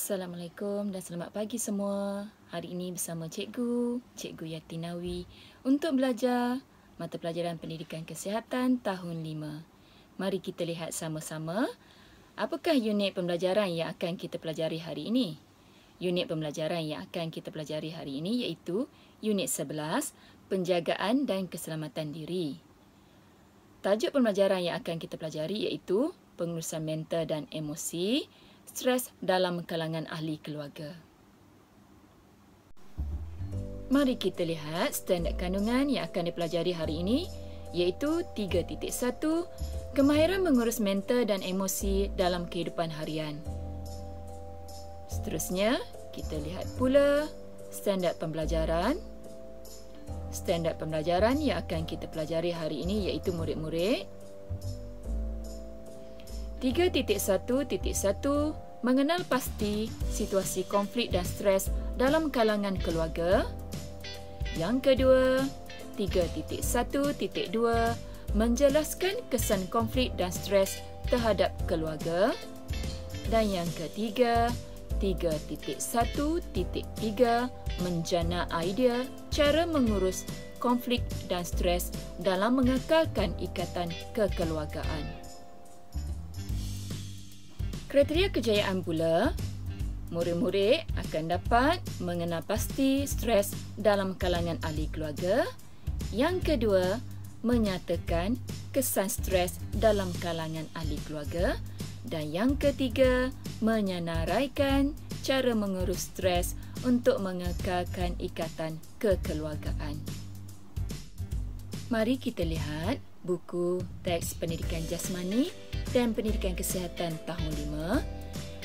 Assalamualaikum dan selamat pagi semua. Hari ini bersama Cikgu Yatinawi untuk belajar mata pelajaran Pendidikan Kesihatan tahun 5. Mari kita lihat sama-sama apakah unit pembelajaran yang akan kita pelajari hari ini. Unit pembelajaran yang akan kita pelajari hari ini iaitu unit 11, Penjagaan dan Keselamatan Diri. Tajuk pembelajaran yang akan kita pelajari iaitu pengurusan mental dan emosi, stres dalam kalangan ahli keluarga. Mari kita lihat standard kandungan yang akan dipelajari hari ini iaitu 3.1 Kemahiran mengurus mental dan emosi dalam kehidupan harian. Seterusnya, kita lihat pula standard pembelajaran. Standard pembelajaran yang akan kita pelajari hari ini iaitu murid-murid. 3.1.1 Mengenal pasti situasi konflik dan stres dalam kalangan keluarga. Yang kedua, 3.1.2 Menjelaskan kesan konflik dan stres terhadap keluarga. Dan yang ketiga, 3.1.3 Menjana idea cara mengurus konflik dan stres dalam mengekalkan ikatan kekeluargaan. Kriteria kejayaan pula, murid-murid akan dapat mengenal pasti stres dalam kalangan ahli keluarga. Yang kedua, menyatakan kesan stres dalam kalangan ahli keluarga. Dan yang ketiga, menyenaraikan cara mengurus stres untuk mengekalkan ikatan kekeluargaan. Mari kita lihat buku teks pendidikan jasmani dan pendidikan kesihatan tahun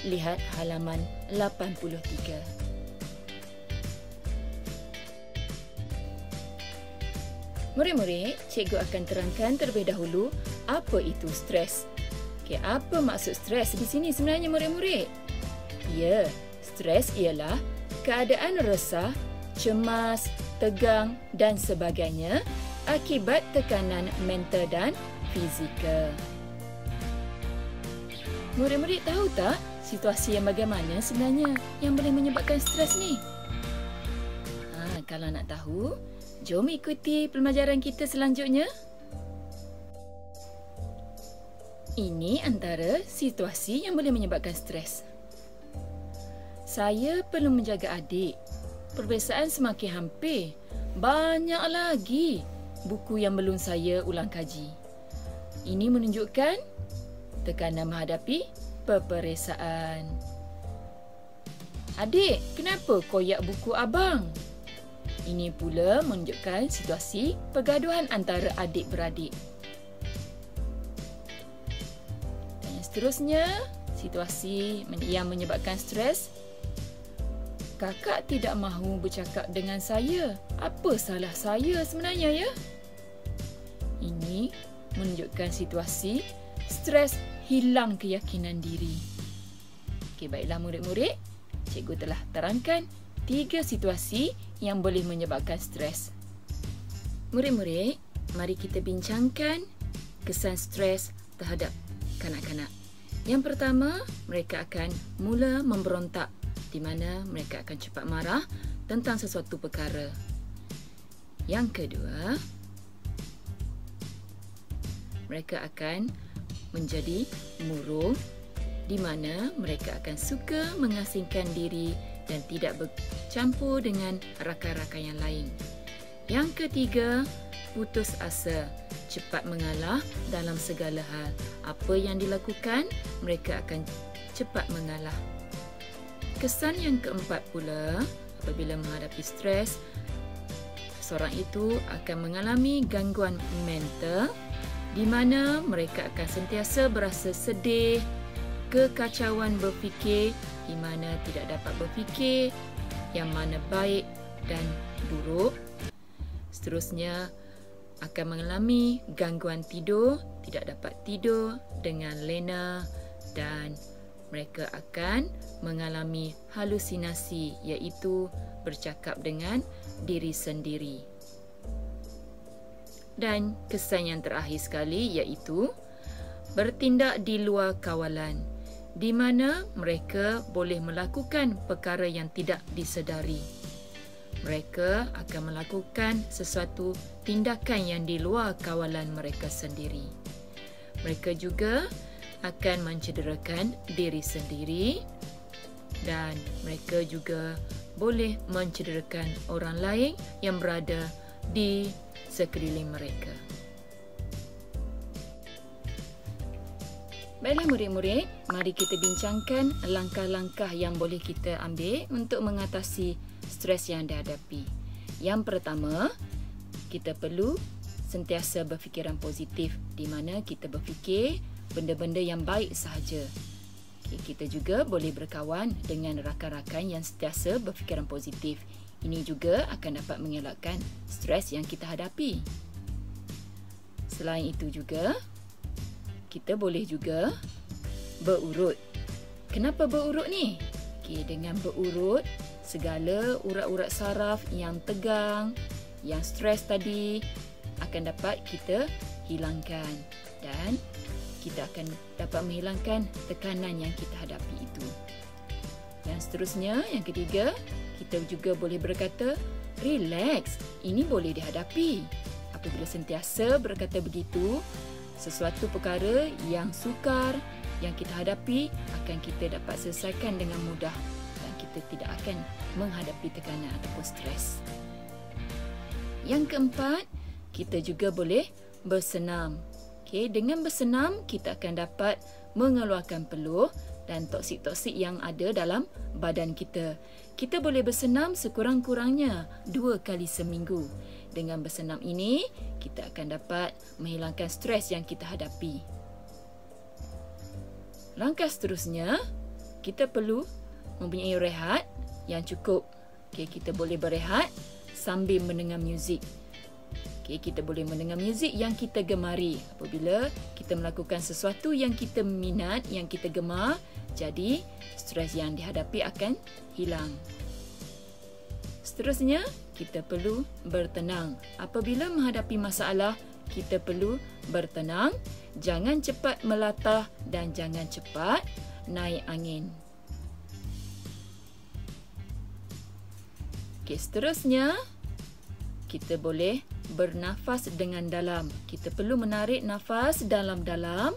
5. Lihat halaman 83. Murid-murid, cikgu akan terangkan terlebih dahulu apa itu stres. Okey, apa maksud stres di sini sebenarnya murid-murid? Ya, stres ialah keadaan resah, cemas, tegang dan sebagainya akibat tekanan mental dan fizikal. Murid-murid tahu tak situasi yang bagaimana sebenarnya yang boleh menyebabkan stres ni? Kalau nak tahu, jom ikuti pembelajaran kita selanjutnya. Ini antara situasi yang boleh menyebabkan stres. Saya perlu menjaga adik. Peperiksaan semakin hampir. Banyak lagi buku yang belum saya ulang kaji. Ini menunjukkan tekanan menghadapi peperiksaan. Adik, kenapa koyak buku abang? Ini pula menunjukkan situasi pergaduhan antara adik-beradik. Dan yang seterusnya, situasi yang menyebabkan stres. Kakak tidak mahu bercakap dengan saya. Apa salah saya sebenarnya ya? Ini menunjukkan situasi stres hilang keyakinan diri. Okey, baiklah murid-murid. Cikgu telah terangkan 3 situasi yang boleh menyebabkan stres. Murid-murid, mari kita bincangkan kesan stres terhadap kanak-kanak. Yang pertama, mereka akan mula memberontak di mana mereka akan cepat marah tentang sesuatu perkara. Yang kedua, mereka akan menjadi murung di mana mereka akan suka mengasingkan diri dan tidak bercampur dengan rakan-rakan yang lain. Yang ketiga, putus asa, cepat mengalah dalam segala hal. Apa yang dilakukan, mereka akan cepat mengalah. Kesan yang keempat pula, apabila menghadapi stres, seorang itu akan mengalami gangguan mental di mana mereka akan sentiasa berasa sedih, kekacauan berfikir di mana tidak dapat berfikir yang mana baik dan buruk. Seterusnya akan mengalami gangguan tidur, tidak dapat tidur dengan lena dan mereka akan mengalami halusinasi iaitu bercakap dengan diri sendiri. Dan kesan yang terakhir sekali iaitu bertindak di luar kawalan. di mana mereka boleh melakukan perkara yang tidak disedari. Mereka akan melakukan sesuatu tindakan yang di luar kawalan mereka sendiri. Mereka juga akan mencederakan diri sendiri dan mereka juga boleh mencederakan orang lain yang berada di sekeliling mereka. Baiklah murid-murid, mari kita bincangkan langkah-langkah yang boleh kita ambil untuk mengatasi stres yang dihadapi. Yang pertama, kita perlu sentiasa berfikiran positif, di mana kita berfikir benda-benda yang baik sahaja. Kita juga boleh berkawan dengan rakan-rakan yang sentiasa berfikiran positif. Ini juga akan dapat mengelakkan stres yang kita hadapi. Selain itu juga, kita boleh juga berurut. Kenapa berurut ni? Dengan berurut, segala urat-urat saraf yang tegang, yang stres tadi akan dapat kita hilangkan dan kita akan dapat menghilangkan tekanan yang kita hadapi itu. Yang seterusnya, yang ketiga, kita juga boleh berkata, relax, ini boleh dihadapi. Apabila sentiasa berkata begitu, sesuatu perkara yang sukar yang kita hadapi akan kita dapat selesaikan dengan mudah dan kita tidak akan menghadapi tekanan ataupun stres. Yang keempat, kita juga boleh bersenam. Dengan bersenam, kita akan dapat mengeluarkan peluh dan toksik-toksik yang ada dalam badan kita. Kita boleh bersenam sekurang-kurangnya 2 kali seminggu. Dengan bersenam ini, kita akan dapat menghilangkan stres yang kita hadapi. Langkah seterusnya, kita perlu mempunyai rehat yang cukup. Kita boleh berehat sambil mendengar muzik. Kita boleh mendengar muzik yang kita gemari. Apabila kita melakukan sesuatu yang kita minat, yang kita gemar, jadi stres yang dihadapi akan hilang. Seterusnya, kita perlu bertenang. Apabila menghadapi masalah, kita perlu bertenang. Jangan cepat melatah dan jangan cepat naik angin. Seterusnya, kita boleh bernafas dengan dalam. Kita perlu menarik nafas dalam-dalam.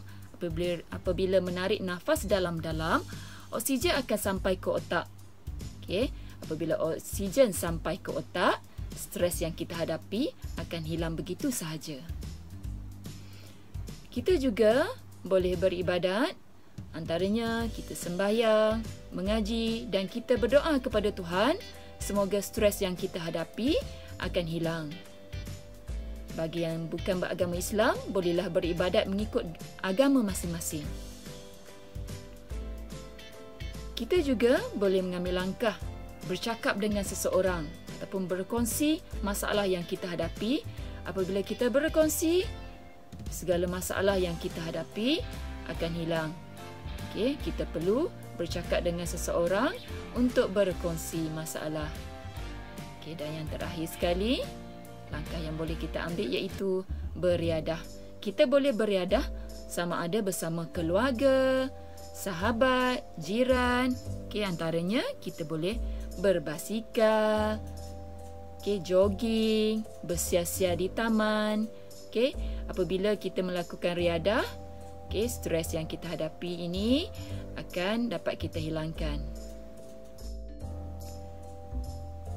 Apabila menarik nafas dalam-dalam, oksigen akan sampai ke otak. Apabila oksigen sampai ke otak, stres yang kita hadapi akan hilang begitu sahaja. Kita juga boleh beribadat. Antaranya kita sembahyang, mengaji dan kita berdoa kepada Tuhan. Semoga stres yang kita hadapi akan hilang. Bagi yang bukan beragama Islam, bolehlah beribadat mengikut agama masing-masing. Kita juga boleh mengambil langkah bercakap dengan seseorang ataupun berkongsi masalah yang kita hadapi. Apabila kita berkongsi, segala masalah yang kita hadapi akan hilang. Kita perlu bercakap dengan seseorang untuk berkongsi masalah. Dan yang terakhir sekali, langkah yang boleh kita ambil iaitu beriadah. Kita boleh beriadah sama ada bersama keluarga, sahabat, jiran. Antaranya kita boleh berbasikal, jogging, bersia-sia di taman. Apabila kita melakukan riadah, stres yang kita hadapi ini akan dapat kita hilangkan.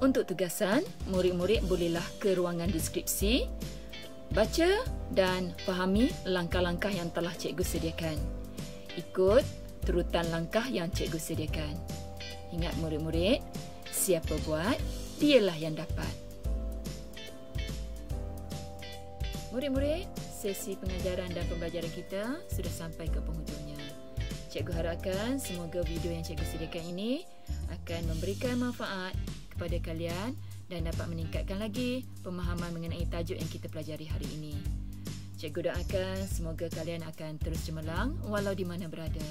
Untuk tugasan, murid-murid bolehlah ke ruangan deskripsi, baca dan fahami langkah-langkah yang telah cikgu sediakan. Ikut turutan langkah yang cikgu sediakan. Ingat murid-murid, siapa buat, dialah yang dapat. Murid-murid, sesi pengajaran dan pembelajaran kita sudah sampai ke penghujungnya. Cikgu harapkan semoga video yang cikgu sediakan ini akan memberikan manfaat kepada kalian dan dapat meningkatkan lagi pemahaman mengenai tajuk yang kita pelajari hari ini. Cikgu doakan semoga kalian akan terus cemerlang walau di mana berada.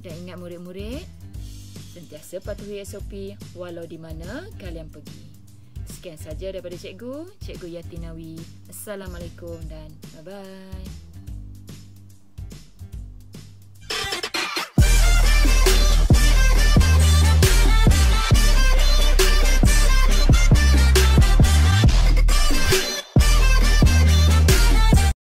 Dan ingat murid-murid, sentiasa patuhi SOP walau di mana kalian pergi. Sekian saja daripada Cikgu Yatinawi. Assalamualaikum dan bye-bye.